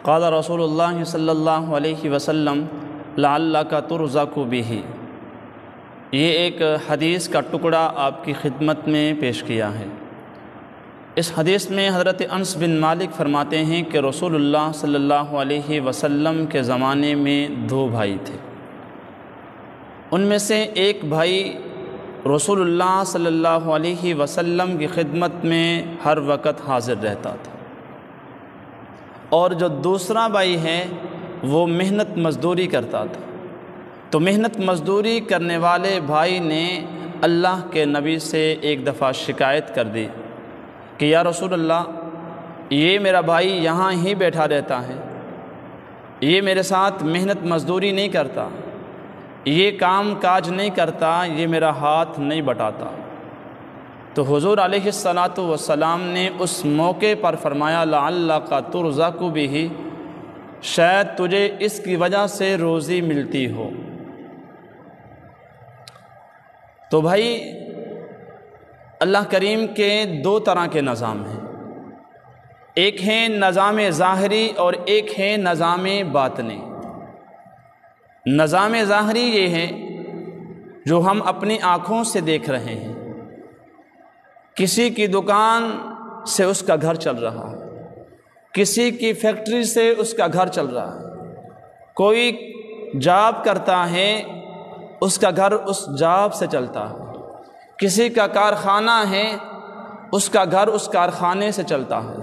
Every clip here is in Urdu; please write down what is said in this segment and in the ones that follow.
قال رسول اللہ صلی اللہ علیہ وسلم لعلک ترزق بہ۔ یہ ایک حدیث کا ٹکڑا آپ کی خدمت میں پیش کیا ہے۔ اس حدیث میں حضرت انس بن مالک فرماتے ہیں کہ رسول اللہ صلی اللہ علیہ وسلم کے زمانے میں 2 بھائی تھے۔ ان میں سے ایک بھائی رسول اللہ صلی اللہ علیہ وسلم کی خدمت میں ہر وقت حاضر رہتا تھا، اور جو دوسرا بھائی ہے وہ محنت مزدوری کرتا تھا۔ تو محنت مزدوری کرنے والے بھائی نے اللہ کے نبی سے ایک دفعہ شکایت کر دی کہ یا رسول اللہ، یہ میرا بھائی یہاں ہی بیٹھا رہتا ہے، یہ میرے ساتھ محنت مزدوری نہیں کرتا، یہ کام کاج نہیں کرتا، یہ میرا ہاتھ نہیں بٹاتا۔ تو حضور علیہ الصلاۃ والسلام نے اس موقع پر فرمایا لعلک ترزق بہ، شاید تجھے اس کی وجہ سے روزی ملتی ہو۔ تو بھائی، اللہ کریم کے 2 طرح کے نظام ہیں، ایک ہے نظام ظاہری اور ایک ہے نظام باطنی۔ نظام ظاہری یہ ہے جو ہم اپنی آنکھوں سے دیکھ رہے ہیں، کسی کی دکان سے اس کا گھر چل رہا ہے، کسی کی فیکٹری سے اس کا گھر چل رہا ہے، کوئی جاب کرتا ہے اس کا گھر اس جاب سے چلتا ہے، کسی کا کارخانہ ہے اس کا گھر اس کارخانے سے چلتا ہے،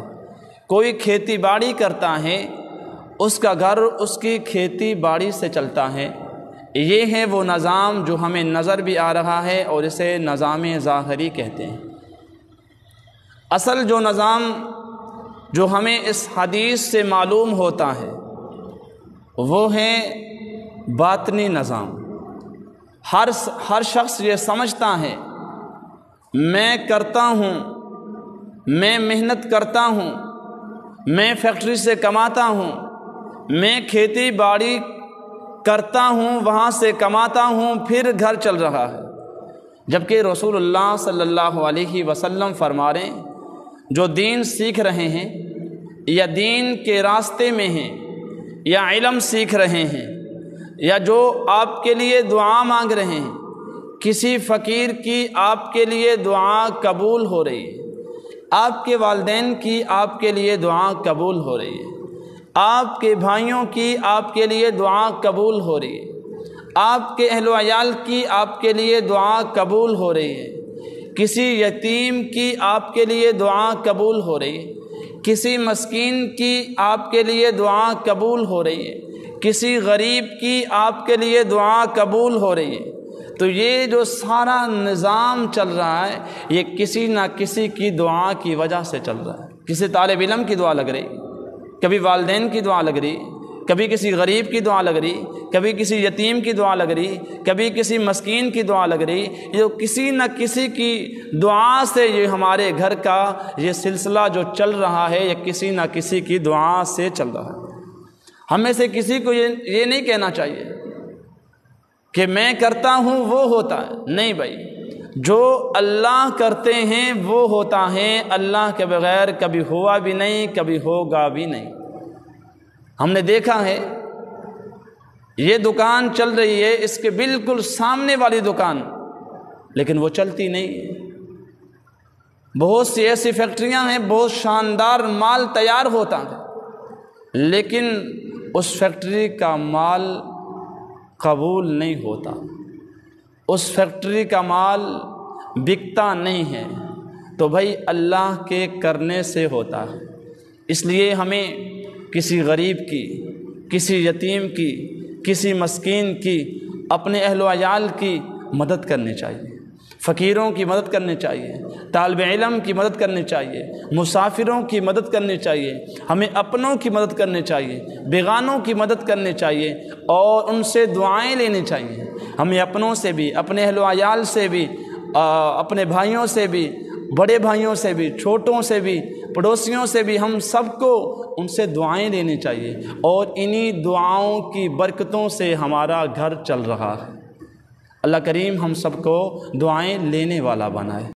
کوئی کھیتی باڑی کرتا ہے اس کا گھر اس کی کھیتی باڑی سے چلتا ہے۔ یہ ہے وہ نظام جو ہمیں نظر بھی آ رہا ہے، اور اسے نظام ظاہری کہتے ہیں۔ اصل جو نظام جو ہمیں اس حدیث سے معلوم ہوتا ہے وہ ہے باطنی نظام۔ ہر شخص یہ سمجھتا ہے میں کرتا ہوں، میں محنت کرتا ہوں، میں فیکٹری سے کماتا ہوں، میں کھیتی باڑی کرتا ہوں، وہاں سے کماتا ہوں، پھر گھر چل رہا ہے۔ جبکہ رسول اللہ صلی اللہ علیہ وسلم فرما رہے ہیں جو دین سیکھ رہے ہیں یا دین کے راستے میں ہیں یا علم سیکھ رہے ہیں یا جو آپ کے لیے دعا مانگ رہے ہیں، کسی فقیر کی آپ کے لیے دعا قبول ہو رہی ہے، آپ کے والدین کی آپ کے لیے دعا قبول ہو رہی ہے، آپ کے بھائیوں کی آپ کے لیے دعا قبول ہو رہی ہے، آپ کے اہل و عیال کی آپ کے لیے دعا قبول ہو رہی ہے، کسی یتیم کی آپ کے لیے دعا قبول ہو رہی ہے، کسی مسکین کی آپ کے لیے دعا قبول ہو رہی ہے، کسی غریب کی آپ کے لیے دعا قبول ہو رہی ہے۔ تو یہ جو سارا نظام چل رہا ہے یہ کسی نہ کسی کی دعا کی وجہ سے چل رہا ہے۔ کسی طالب علم کی دعا لگ رہی، کبھی والدین کی دعا لگ رہی، کبھی کسی غریب کی دعا لگ رہی، کبھی کسی یتیم کی دعا لگ رہی، کبھی کسی مسکین کی دعا لگ رہی۔ یہ کسی نہ کسی کی دعا سے یہ ہمارے گھر کا یہ سلسلہ جو چل رہا ہے یہ کسی نہ کسی کی دعا سے چل رہا ہے۔ ہمیں سے کسی کو یہ نہیں کہنا چاہیے کہ میں کرتا ہوں وہ ہوتا ہے، نہیں بھائی، جو اللہ کرتے ہیں وہ ہوتا ہے، اللہ کے بغیر کبھی ہوا بھی نہیں، کبھی ہوگا بھی نہیں۔ ہم نے دیکھا ہے یہ دکان چل رہی ہے، اس کے بالکل سامنے والی دکان، لیکن وہ چلتی نہیں ہے۔ بہت سی ایسی فیکٹریاں ہیں، بہت شاندار مال تیار ہوتا ہے، لیکن اس فیکٹری کا مال قبول نہیں ہوتا، اس فیکٹری کا مال بکتا نہیں ہے۔ تو بھائی اللہ کے کرنے سے ہوتا ہے۔ اس لیے ہمیں کسی غریب کی، کسی یتیم کی، کسی مسکین کی، اپنے اہل و عیال کی مدد کرنی چاہیے، فقیروں کی مدد کرنی چاہیے، طالب علم کی مدد کرنی چاہیے، مسافروں کی مدد کرنی چاہیے، ہمیں اپنوں کی مدد کرنی چاہیے، بیگانوں کی مدد کرنی چاہیے، اور ان سے دعائیں لینی چاہیے۔ ہمیں اپنوں سے بھی، اپنے اہل و عیال سے بھی، اپنے بھائیوں سے بھی، بڑے بھائیوں سے بھی، چھوٹوں سے بھی، پڑوسیوں سے بھی، ہم سب کو ان سے دعائیں لینی چاہیے، اور انہی دعاؤں کی برکتوں سے ہمارا گھر چل رہا ہے۔ اللہ کریم ہم سب کو دعائیں لینے والا بنائے۔